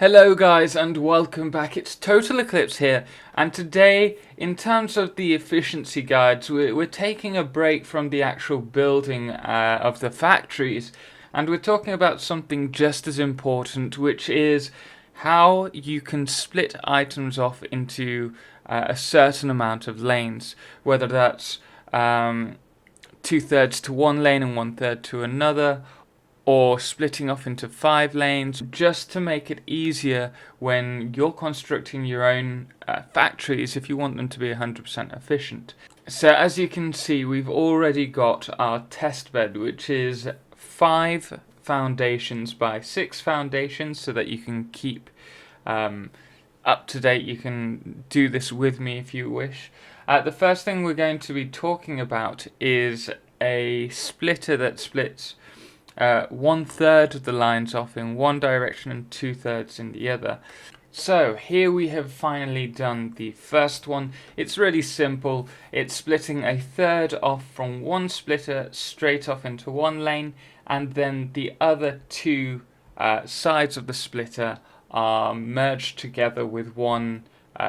Hello guys and welcome back, it's Totalxclipse here, and today in terms of the efficiency guides we're taking a break from the actual building of the factories, and we're talking about something just as important, which is how you can split items off into a certain amount of lanes, whether that's 2/3 to one lane and 1/3 to another, or splitting off into 5 lanes, just to make it easier when you're constructing your own factories if you want them to be 100% efficient. So as you can see, we've already got our test bed, which is 5 foundations by 6 foundations, so that you can keep up to date. You can do this with me if you wish. The first thing we're going to be talking about is a splitter that splits 1/3 of the lines off in one direction and 2/3 in the other. So here we have finally done the first one. It's really simple. It's splitting 1/3 off from one splitter straight off into one lane, and then the other two sides of the splitter are merged together with one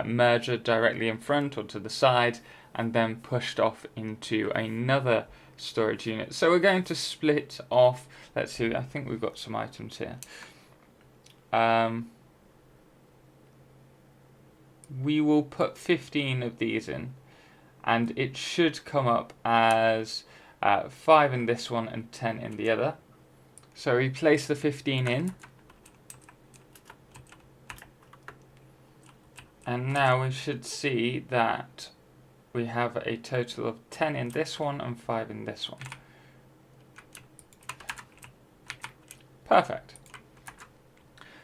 merger directly in front or to the side, and then pushed off into another storage unit. So we're going to split off, let's see, I think we've got some items here. We will put 15 of these in, and it should come up as 5 in this one and 10 in the other. So we place the 15 in, and now we should see that we have a total of 10 in this one and 5 in this one. Perfect.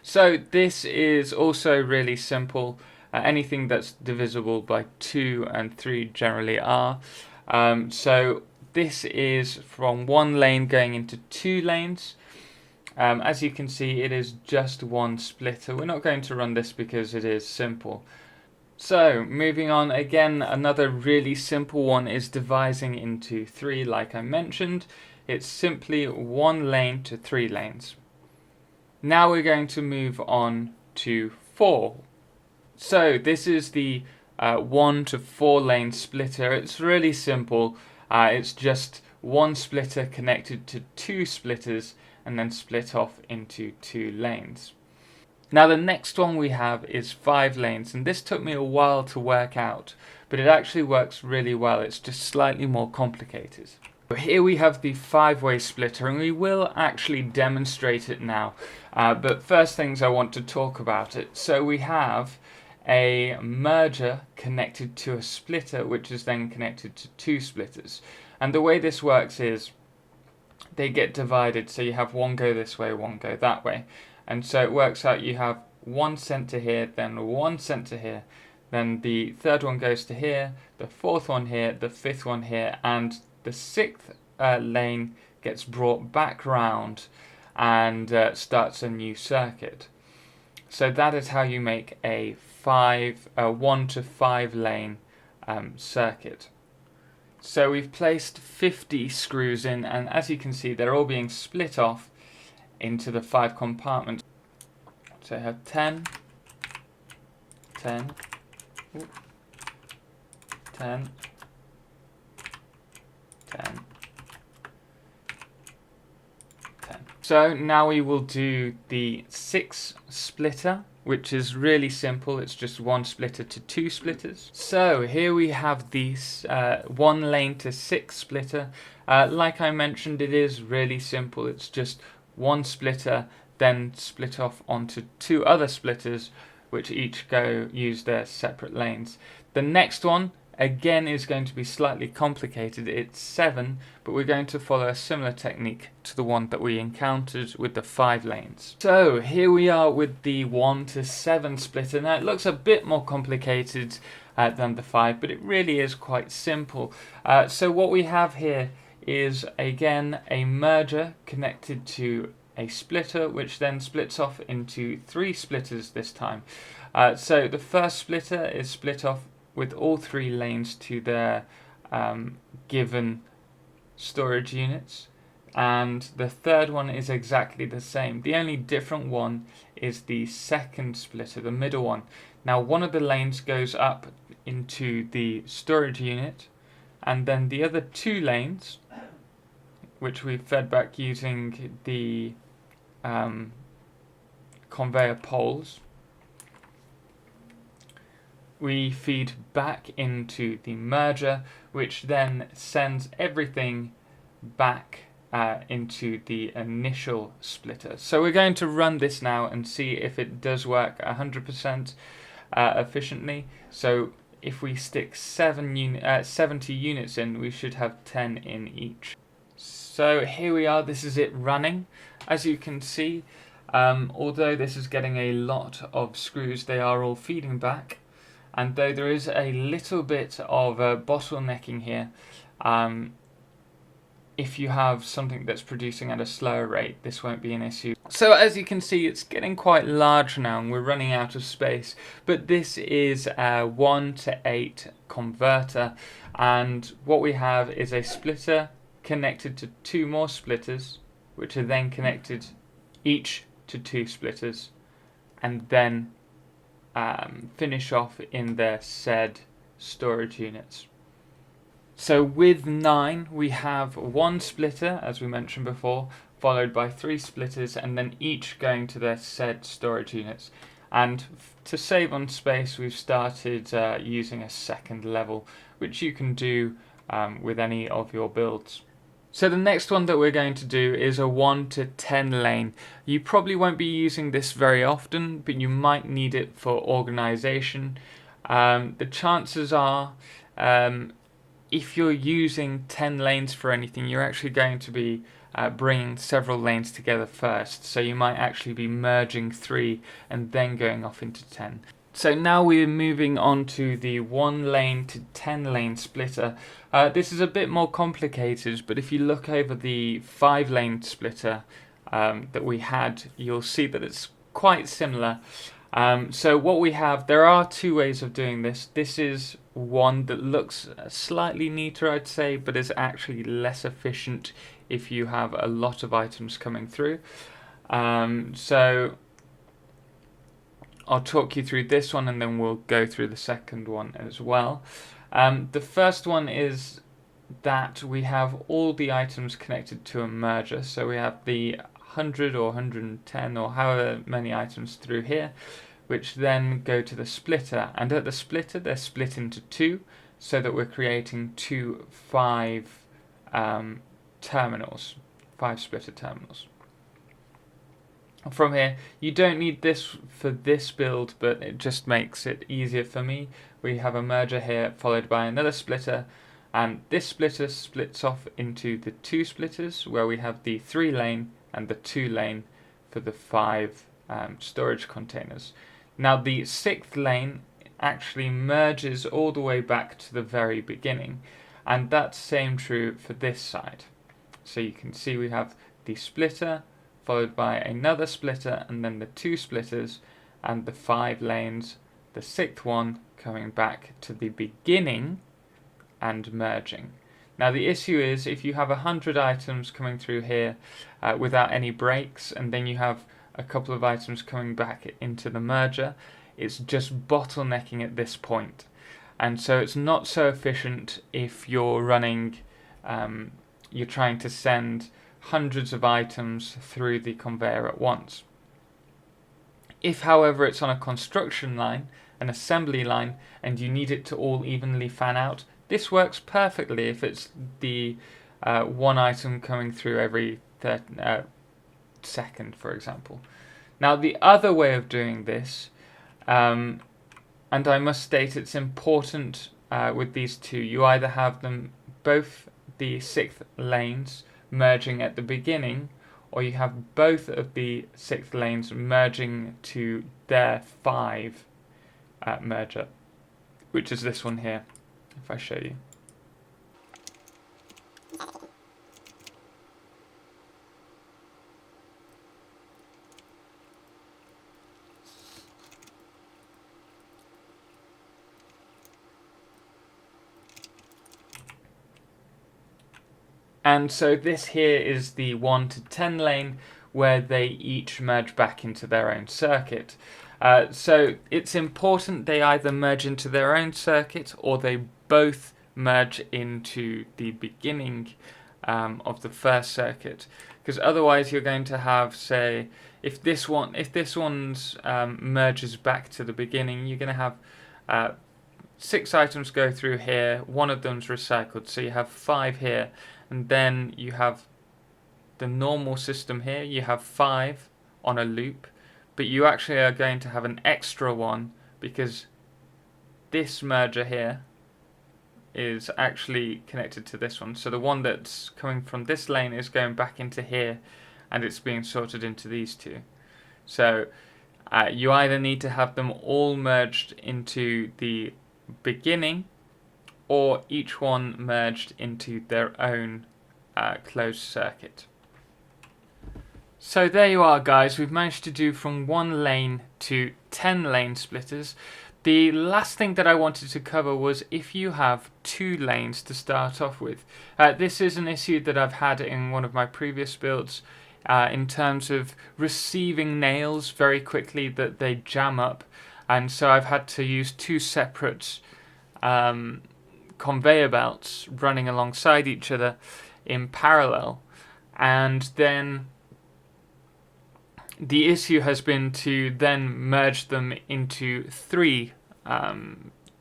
So this is also really simple. Anything that's divisible by 2 and 3 generally are. So this is from one lane going into 2 lanes. As you can see, it is just one splitter. We're not going to run this because it is simple. So moving on, again, another really simple one is dividing into 3, like I mentioned. It's simply 1 lane to 3 lanes. Now we're going to move on to 4. So this is the 1 to 4 lane splitter. It's really simple. It's just one splitter connected to 2 splitters and then split off into 2 lanes. Now the next one we have is 5 lanes, and this took me a while to work out, but it actually works really well. It's just slightly more complicated. Here we have the 5-way splitter, and we will actually demonstrate it now. But first things I want to talk about it. So we have a merger connected to a splitter, which is then connected to 2 splitters. And the way this works is they get divided, so you have one go this way, one go that way. And so it works out you have 1 center here, then 1 center here, then the third one goes to here, the fourth one here, the fifth one here, and the 6th lane gets brought back round and starts a new circuit. So that is how you make a 1 to 5 lane circuit. So we've placed 50 screws in, and as you can see, they're all being split off into the 5 compartments. So I have 10, 10, 10, 10, 10. So now we will do the 6 splitter, which is really simple. It's just 1 splitter to 2 splitters. So here we have this 1 lane to 6 splitter. Like I mentioned, it is really simple. It's just 1 splitter, then split off onto 2 other splitters, which each use their separate lanes. The next one, again, is going to be slightly complicated. It's 7, but we're going to follow a similar technique to the one that we encountered with the 5 lanes. So here we are with the 1 to 7 splitter. Now it looks a bit more complicated than the 5, but it really is quite simple. So what we have here is, again, a merger connected to a splitter, which then splits off into 3 splitters this time. So the first splitter is split off with all 3 lanes to their given storage units. and the third one is exactly the same. The only different one is the second splitter, the middle one. Now one of the lanes goes up into the storage unit, and then the other two lanes, which we've fed back using the conveyor poles, we feed back into the merger, which then sends everything back into the initial splitter. So we're going to run this now and see if it does work 100% efficiently. So if we stick 70 units in, we should have 10 in each. So here we are, this is it running. As you can see, although this is getting a lot of screws, they are all feeding back. And though there is a little bit of bottlenecking here, if you have something that's producing at a slower rate, this won't be an issue. So as you can see, it's getting quite large now and we're running out of space. But this is a 1-to-8 converter, and what we have is a splitter connected to two more splitters, which are then connected each to two splitters, and then finish off in their said storage units. So with 9 we have one splitter, as we mentioned before, followed by 3 splitters, and then each going to their said storage units. And to save on space, we've started using a second level, which you can do with any of your builds. So the next one that we're going to do is a 1-to-10 lane. You probably won't be using this very often, but you might need it for organization. The chances are, if you're using 10 lanes for anything, you're actually going to be bringing several lanes together first. So you might actually be merging 3 and then going off into 10. So now we're moving on to the 1-lane to 10-lane splitter. This is a bit more complicated, but if you look over the 5-lane splitter that we had, you'll see that it's quite similar. So what we have, there are 2 ways of doing this. This is one that looks slightly neater, I'd say, but is actually less efficient if you have a lot of items coming through. So I'll talk you through this one and then we'll go through the second one as well. The first one is that we have all the items connected to a merger. So we have the 100 or 110 or however many items through here, which then go to the splitter. And at the splitter, they're split into 2, so that we're creating 2 5 terminals, 5 splitter terminals. From here, you don't need this for this build, but it just makes it easier for me. We have a merger here followed by another splitter, and this splitter splits off into the 2 splitters where we have the 3-lane and the 2-lane for the 5 storage containers. Now the 6th lane actually merges all the way back to the very beginning, and that's same true for this side. So you can see we have the splitter followed by another splitter and then the 2 splitters and the 5 lanes, the 6th one coming back to the beginning and merging. Now the issue is if you have 100 items coming through here without any breaks, and then you have a couple of items coming back into the merger, it's just bottlenecking at this point. And so it's not so efficient if you're running, you're trying to send hundreds of items through the conveyor at once. If, however, it's on a construction line, an assembly line, and you need it to all evenly fan out, this works perfectly if it's the one item coming through every second, for example. Now, the other way of doing this, and I must state it's important with these 2, you either have them both the 6th lanes merging at the beginning, or you have both of the 6th lanes merging to their 5 merger, which is this one here, if I show you. And so this here is the 1 to 10 lane where they each merge back into their own circuit. So it's important they either merge into their own circuit or they both merge into the beginning of the first circuit, because otherwise you're going to have, say, if this one's merges back to the beginning, you're going to have 6 items go through here, one of them's recycled, so you have 5 here, and then you have the normal system here, you have 5 on a loop, but you actually are going to have an extra one because this merger here is actually connected to this one. So the one that's coming from this lane is going back into here, and it's being sorted into these two. So you either need to have them all merged into the beginning, or each one merged into their own closed circuit. So there you are, guys. We've managed to do from 1 lane to 10 lane splitters. The last thing that I wanted to cover was if you have 2 lanes to start off with. This is an issue that I've had in one of my previous builds in terms of receiving nails very quickly, that they jam up, and so I've had to use 2 separate conveyor belts running alongside each other in parallel, and then the issue has been to then merge them into 3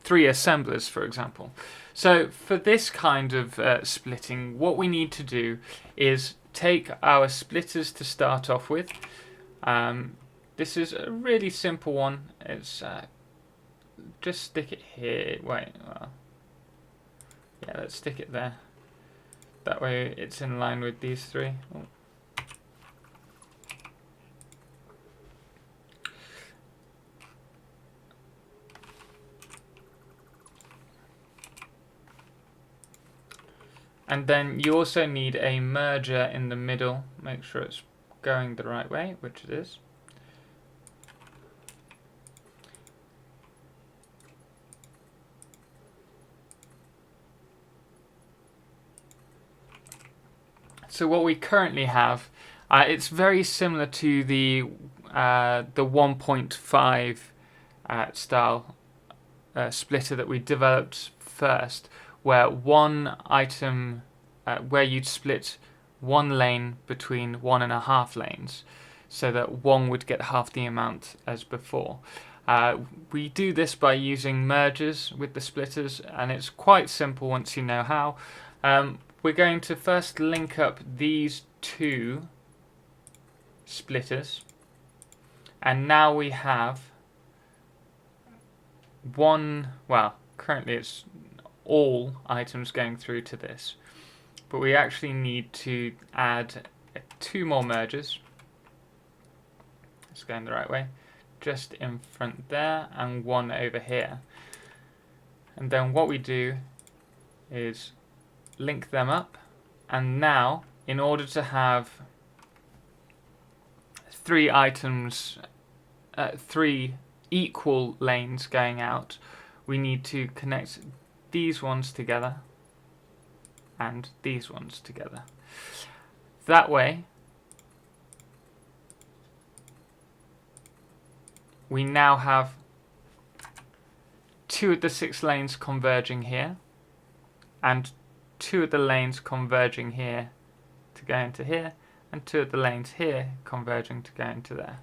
assemblers, for example. So for this kind of splitting, what we need to do is take our splitters to start off with. This is a really simple one. It's just stick it here. Wait, well, yeah, let's stick it there. That way it's in line with these 3. Oh. And then you also need a merger in the middle. Make sure it's going the right way, which it is. So what we currently have, it's very similar to the 1.5 style splitter that we developed first, where one item, where you'd split 1 lane between 1.5 lanes, so that one would get half the amount as before. We do this by using mergers with the splitters, and it's quite simple once you know how. We're going to first link up these 2 splitters, and now we have one, well, currently it's all items going through to this, but we actually need to add 2 more mergers. It's going the right way, just in front there, and 1 over here. And then what we do is link them up, and now in order to have 3 items, 3 equal lanes going out, we need to connect these ones together and these ones together. That way we now have 2 of the 6 lanes converging here, and 2 of the lanes converging here to go into here, and 2 of the lanes here converging to go into there.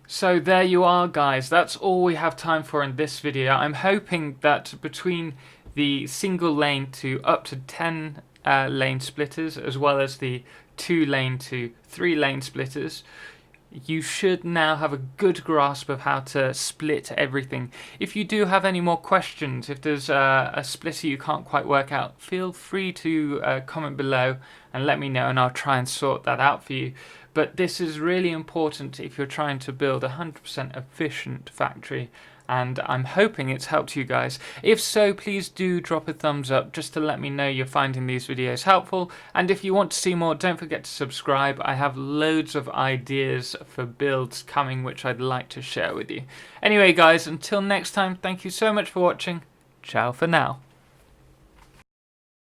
So there you are, guys. That's all we have time for in this video. I'm hoping that between the single lane to up to 10 lane splitters, as well as the 2 lane to 3 lane splitters, you should now have a good grasp of how to split everything. If you do have any more questions, if there's a splitter you can't quite work out, feel free to comment below and let me know, and I'll try and sort that out for you. But this is really important if you're trying to build a 100% efficient factory, and I'm hoping it's helped you guys. If so, please do drop a thumbs up just to let me know you're finding these videos helpful, and if you want to see more, don't forget to subscribe. I have loads of ideas for builds coming which I'd like to share with you. Anyway guys, until next time, thank you so much for watching. Ciao for now.